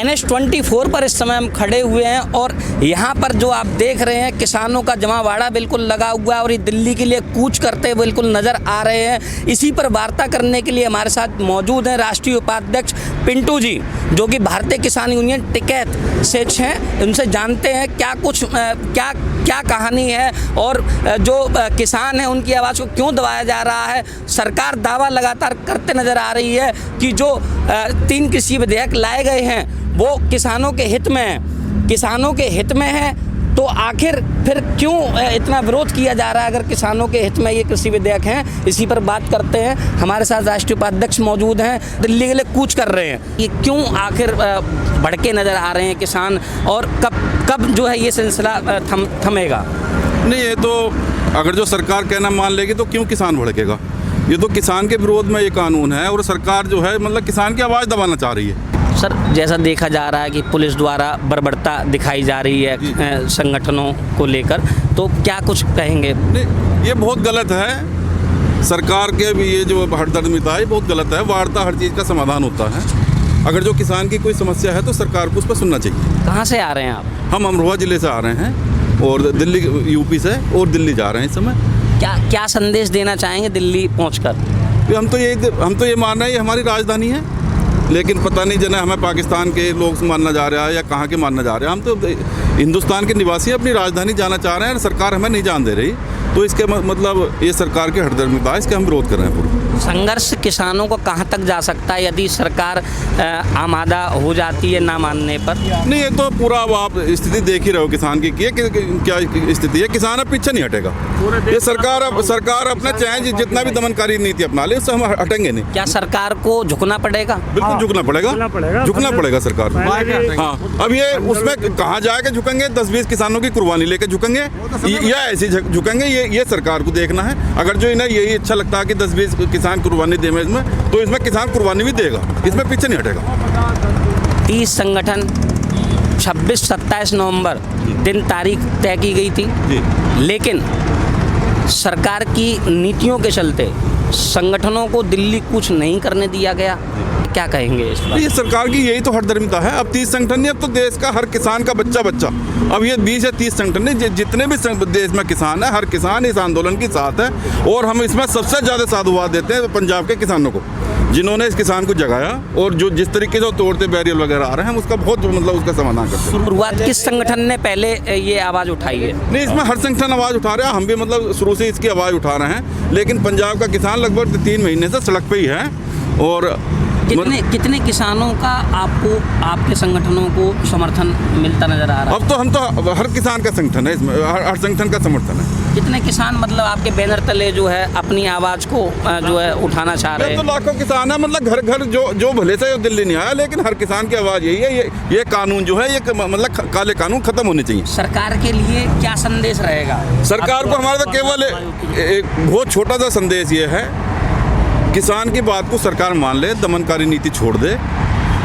NH-24 पर इस समय हम खड़े हुए हैं और यहाँ पर जो आप देख रहे हैं किसानों का जमावड़ा बिल्कुल लगा हुआ है और ये दिल्ली के लिए कूच करते बिल्कुल नज़र आ रहे हैं। इसी पर वार्ता करने के लिए हमारे साथ मौजूद हैं राष्ट्रीय उपाध्यक्ष पिंटू जी, जो कि भारतीय किसान यूनियन टिकैत से हैं। उनसे जानते हैं क्या कहानी है और जो किसान हैं उनकी आवाज़ को क्यों दबाया जा रहा है। सरकार दावा लगातार करते नज़र आ रही है कि जो 3 कृषि विधेयक लाए गए हैं वो किसानों के हित में है, किसानों के हित में है। तो आखिर फिर क्यों इतना विरोध किया जा रहा है अगर किसानों के हित में ये कृषि विधेयक हैं। इसी पर बात करते हैं। हमारे साथ राष्ट्रीय उपाध्यक्ष मौजूद हैं, दिल्ली के लिए कूच कर रहे हैं। ये क्यों आखिर भड़के नज़र आ रहे हैं किसान और कब जो है ये सिलसिला थमेगा? नहीं, ये तो अगर जो सरकार कहना मान लेगी तो क्यों किसान भड़केगा। ये तो किसान के विरोध में ये कानून है और सरकार जो है मतलब किसान की आवाज़ दबाना चाह रही है। सर, जैसा देखा जा रहा है कि पुलिस द्वारा बर्बरता दिखाई जा रही है संगठनों को लेकर, तो क्या कुछ कहेंगे? नहीं, ये बहुत गलत है। सरकार के भी ये जो हड़दर्मिता है बहुत गलत है। वार्ता हर चीज़ का समाधान होता है। अगर जो किसान की कोई समस्या है तो सरकार को उस पर सुनना चाहिए। कहाँ से आ रहे हैं आप? हम अमरोहा ज़िले से आ रहे हैं और दिल्ली यूपी से और दिल्ली जा रहे हैं इस समय। क्या संदेश देना चाहेंगे दिल्ली पहुँचकर? हम तो ये मान रहे हैं ये हमारी राजधानी है, लेकिन पता नहीं जना हमें पाकिस्तान के लोग मानना जा रहा है या कहाँ के मानना जा रहे हैं। हम तो हिंदुस्तान के निवासी अपनी राजधानी जाना चाह रहे हैं, सरकार हमें नहीं जान दे रही। तो इसके मतलब ये सरकार की हड़दर्मिता है, इसके हम विरोध कर रहे हैं। पूरी संघर्ष किसानों को कहाँ तक जा सकता है यदि सरकार आमादा हो जाती है ना मानने पर? नहीं, ये तो पूरा आप स्थिति देख ही रहे हो किसान की क्या स्थिति है। किसान अब पीछे नहीं हटेगा। ये सरकार अपना चाहे जितना भी दमनकारी नीति अपना ले उससे हम हटेंगे नहीं। क्या सरकार को झुकना पड़ेगा? बिल्कुल झुकना पड़ेगा सरकार को। हाँ, अब ये उसमें कहाँ जाके झुकेंगे? 10-20 किसानों की कुर्बानी लेके झुकेंगे या ऐसे झुकेंगे? ये सरकार को देखना है। अगर जो इन्हें यही अच्छा लगता है कि 10-20 किसान कुर्बानी दे इसमें, तो इसमें किसान कुर्बानी भी देगा, इसमें पीछे नहीं हटेगा। 30 संगठन 26-27 नवंबर दिन तारीख तय की गई थी, लेकिन सरकार की नीतियों के चलते संगठनों को दिल्ली कूच नहीं करने दिया गया। क्या कहेंगे इस पर? ये सरकार की यही तो हड़दर्मिता है। अब 30 संगठन नहीं, अब तो देश का हर किसान का बच्चा अब ये 20 या 30 संगठन नहीं, जितने भी देश में किसान है, हर किसान इस आंदोलन के साथ है। और हम इसमें सबसे ज़्यादा साधुवाद देते हैं पंजाब के किसानों को, जिन्होंने इस किसान को जगाया और जो जिस तरीके से तोड़ते बैरियर वगैरह आ रहे हैं उसका बहुत मतलब उसका समाधान करते हैं। शुरुआत किस संगठन ने पहले ये आवाज़ उठाई है? नहीं, इसमें हर संगठन आवाज़ उठा रहे हैं। हम भी मतलब शुरू से इसकी आवाज़ उठा रहे हैं, लेकिन पंजाब का किसान लगभग 3 महीने से सड़क पे ही है। और कितने किसानों का आपको आपके संगठनों को समर्थन मिलता नजर आ रहा है? अब तो हम तो हर किसान का संगठन है, इसमें हर संगठन का समर्थन है। कितने किसान मतलब आपके बैनर तले जो है अपनी आवाज़ को जो है उठाना चाह रहे हैं? तो लाखों किसान है, मतलब घर घर जो भले से दिल्ली नहीं आया, लेकिन हर किसान की आवाज़ यही है। ये कानून जो है ये मतलब काले कानून खत्म होने चाहिए। सरकार के लिए क्या संदेश रहेगा? सरकार को हमारा तो केवल एक बहुत छोटा सा संदेश ये है, किसान की बात को सरकार मान ले, दमनकारी नीति छोड़ दे।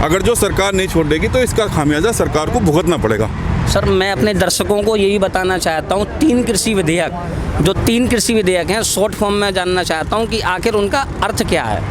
अगर जो सरकार नहीं छोड़ देगी तो इसका खामियाजा सरकार को भुगतना पड़ेगा। सर, मैं अपने दर्शकों को यही बताना चाहता हूँ, 3 कृषि विधेयक हैं, शॉर्ट फॉर्म में जानना चाहता हूँ कि आखिर उनका अर्थ क्या है।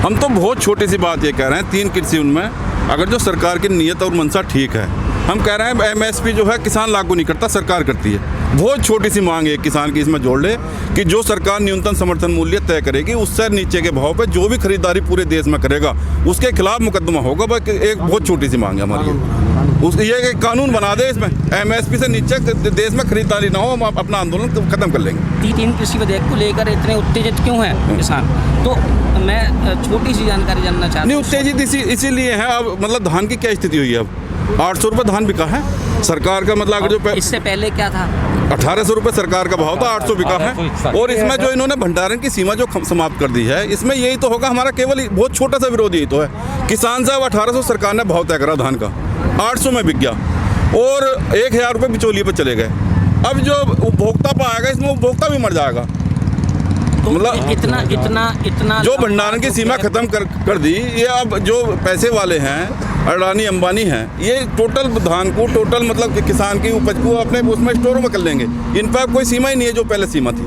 हम तो बहुत छोटी सी बात ये कह रहे हैं, 3 कृषि उनमें अगर जो सरकार की नीयत और मंशा ठीक है, हम कह रहे हैं MSP जो है किसान लागू नहीं करता, सरकार करती है। बहुत छोटी सी मांग है किसान की, इसमें जोड़ ले कि जो सरकार न्यूनतम समर्थन मूल्य तय करेगी उससे नीचे के भाव पे जो भी खरीदारी पूरे देश में करेगा उसके खिलाफ मुकदमा होगा। बस एक बहुत छोटी सी मांग है हमारी। ये कानून बना दे, इसमें MSP से नीचे देश में खरीदारी ना हो, हम अपना आंदोलन खत्म कर लेंगे। 3 कृषि विधेयक को लेकर इतने उत्तेजित क्यों हैं किसान? तो मैं छोटी सी जानकारी जानना चाहता हूँ। नहीं, उत्तेजित इसीलिए है। अब मतलब धान की क्या स्थिति हुई है? अब 800 रुपये धान बिका है सरकार का, मतलब अगर जो इससे पहले क्या था? 1800 रुपये सरकार का भाव था, 800 बिका है। और इसमें जो इन्होंने भंडारण की सीमा जो समाप्त कर दी है, इसमें यही तो होगा हमारा केवल बहुत छोटा सा विरोध यही तो है। किसान साहब 1800 सरकार ने भाव तय करा धान का, 800 में बिक गया और 1000 रुपये बिचौलिए पर चले गए। अब जो उपभोक्ता पाएगा इसमें उपभोक्ता भी मर जाएगा। तो मतलब इतना जो भंडारण की सीमा खत्म कर दी, ये अब जो पैसे वाले हैं, अडानी अंबानी हैं, ये टोटल धान को मतलब किसान की उपज को अपने उसमें स्टोरों में कर लेंगे। इन पर कोई सीमा ही नहीं है जो पहले सीमा थी।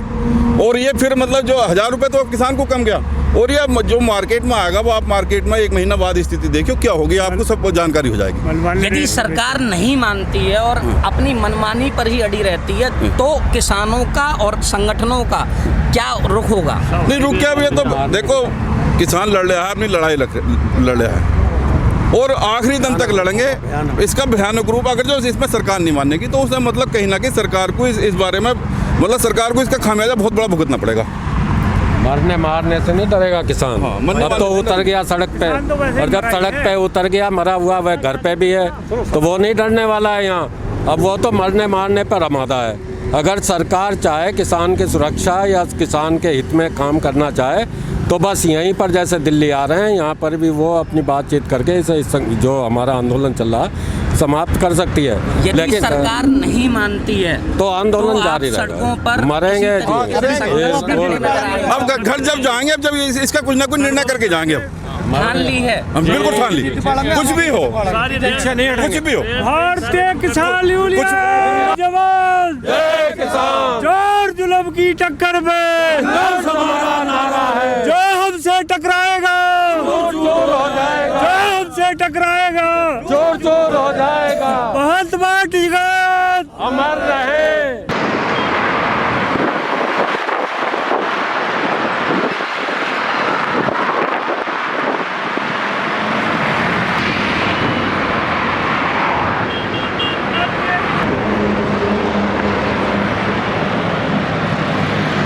और ये फिर मतलब जो 1000 रुपये तो किसान को कम गया, और ये जो मार्केट में आएगा वो आप मार्केट में 1 महीना बाद स्थिति देखियो क्या होगी, आपको सबको जानकारी हो जाएगी। यदि सरकार नहीं मानती है और अपनी मनमानी पर ही अड़ी रहती है तो किसानों का और संगठनों का क्या रुख होगा? नहीं रुक क्या भैया, तो देखो किसान लड़ रहा है, अपनी लड़ाई लड़ रहा है और आखिरी दम तक लड़ेंगे। इसका भयानक रूप अगर जो इसमें सरकार नहीं मानेगी तो उसमें मतलब कहीं ना कहीं सरकार को इस बारे में मतलब सरकार को इसका खामियाजा बहुत बड़ा भुगतना पड़ेगा। मरने मारने से नहीं डरेगा किसान। अब तो उतर गया सड़क पे, और जब सड़क पे उतर गया मरा हुआ वह घर पे भी है तो वो नहीं डरने वाला है यहाँ। अब वो तो मरने मारने पर आमादा है। अगर सरकार चाहे किसान की सुरक्षा या किसान के हित में काम करना चाहे तो बस यहीं पर जैसे दिल्ली आ रहे हैं यहाँ पर भी वो अपनी बातचीत करके इसे जो हमारा आंदोलन चल रहा है समाप्त कर सकती है। लेकिन सरकार नहीं मानती है तो आंदोलन तो जारी सड़कों रहेगा, पर मरेंगे। अब घर जब जाएंगे, अब जब इसका कुछ ना कुछ निर्णय करके जाएंगे। ठान ली है, हम बिल्कुल ठान ली, कुछ भी हो, कुछ भी हो। भारतीय किसान यूनियन जवान जय किसान, जोर जुल्म की टक्कर में हमारा नारा है। जो हमसे टकराएगा चोर हो जाएगा, जो हमसे टकराएगा चोर हो जाएगा। महात्मा की गाथ अमर रहे।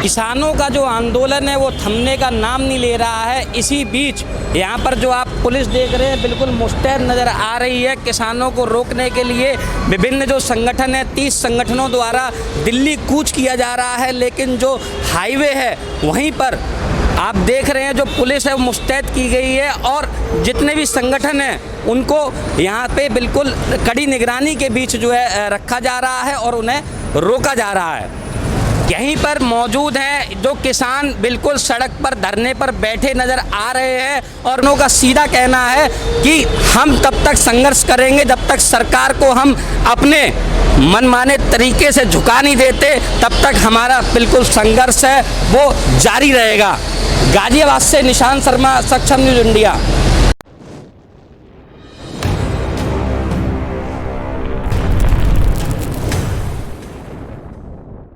किसानों का जो आंदोलन है वो थमने का नाम नहीं ले रहा है। इसी बीच यहाँ पर जो आप पुलिस देख रहे हैं बिल्कुल मुस्तैद नज़र आ रही है। किसानों को रोकने के लिए विभिन्न जो संगठन है 30 संगठनों द्वारा दिल्ली कूच किया जा रहा है, लेकिन जो हाईवे है वहीं पर आप देख रहे हैं जो पुलिस है वो मुस्तैद की गई है और जितने भी संगठन हैं उनको यहाँ पे बिल्कुल कड़ी निगरानी के बीच जो है रखा जा रहा है और उन्हें रोका जा रहा है। यहीं पर मौजूद हैं जो किसान बिल्कुल सड़क पर धरने पर बैठे नज़र आ रहे हैं और उनका सीधा कहना है कि हम तब तक संघर्ष करेंगे जब तक सरकार को हम अपने मनमाने तरीके से झुका नहीं देते, तब तक हमारा बिल्कुल संघर्ष है वो जारी रहेगा। गाजियाबाद से निशांत शर्मा, सक्षम न्यूज़ इंडिया।